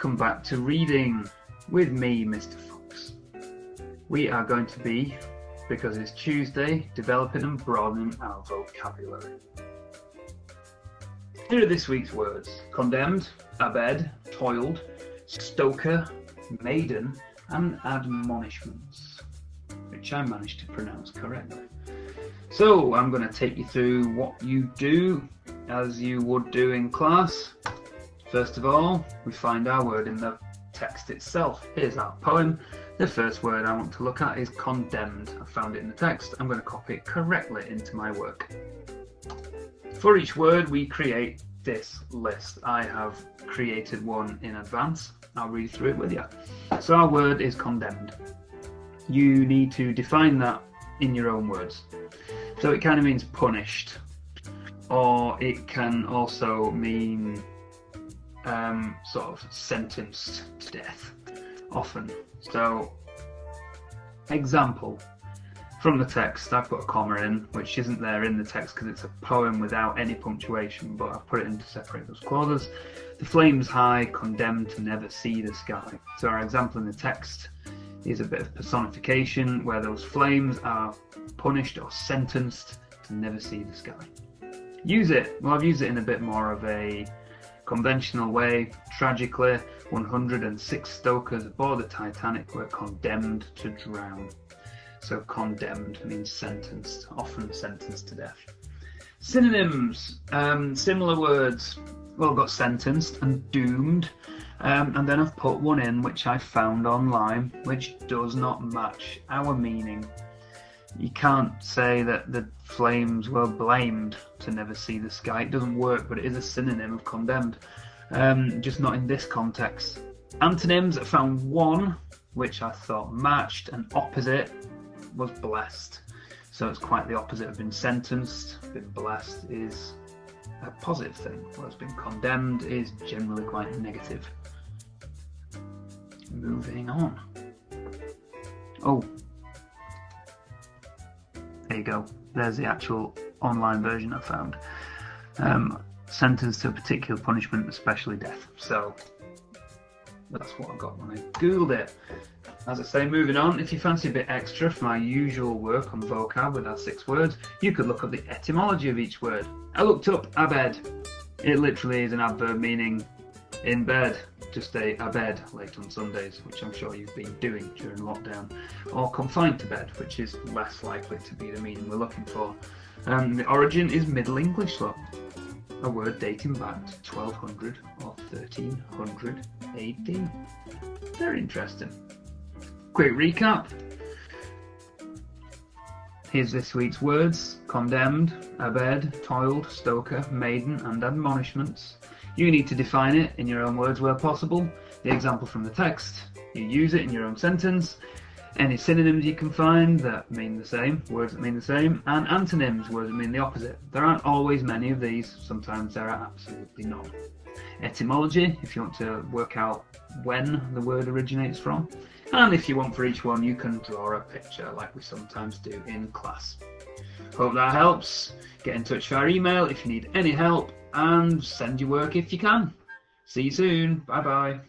welcome back to reading with me, Mr. Fox. We are going to be, because it's Tuesday, developing and broadening our vocabulary. Here are this week's words: condemned, abed, toiled, stoker, maiden, and admonishments, which I managed to pronounce correctly. So I'm going to take you through what you do as you would do in class. First of all, we find our word in the text itself. Here's our poem. The first word I want to look at is condemned. I found it in the text. I'm going to copy it correctly into my work. For each word, we create this list. I have created one in advance. I'll read through it with you. So our word is condemned. You need to define that in your own words. So it kind of means punished, or it can also mean sort of sentenced to death, often. So, example, from the text, I put a comma in, which isn't there in the text because it's a poem without any punctuation, but I've put it in to separate those clauses. The flames high, condemned to never see the sky. So our example in the text is a bit of personification where those flames are punished or sentenced to never see the sky. Use it. Well, I've used it in a bit more of a conventional way. Tragically, 106 stokers aboard the Titanic were condemned to drown. So condemned means sentenced, often sentenced to death. Synonyms, similar words. Well, I've got sentenced and doomed, and then I've put one in which I found online which does not match our meaning. You can't say that the flames were blamed to never see the sky. It doesn't work, but it is a synonym of condemned. Just not in this context. Antonyms, I found one which I thought matched, and opposite was blessed. So it's quite the opposite of been sentenced. Been blessed is a positive thing, whereas been condemned is generally quite negative. Moving on. Oh. There you go. There's the actual online version I found. Sentenced to a particular punishment, especially death. So that's what I got when I googled it. As I say, moving on, if you fancy a bit extra for my usual work on vocab with our 6 words, you could look up the etymology of each word. I looked up abed. It literally is an adverb meaning in bed. Just stay abed late on Sundays, which I'm sure you've been doing during lockdown, or confined to bed, which is less likely to be the meaning we're looking for. The origin is Middle English, though, a word dating back to 1200 or 1300 AD. Very interesting. Quick recap. Here's this week's words: condemned, abed, toiled, stoker, maiden, and admonishments. You need to define it in your own words where possible. The example from the text, you use it in your own sentence. Any synonyms you can find that mean the same, words that mean the same, and antonyms, words that mean the opposite. There aren't always many of these, sometimes there are absolutely none. Etymology, if you want to work out when the word originates from. And if you want for each one, you can draw a picture like we sometimes do in class. Hope that helps. Get in touch via email if you need any help, and send your work if you can. See you soon. Bye bye.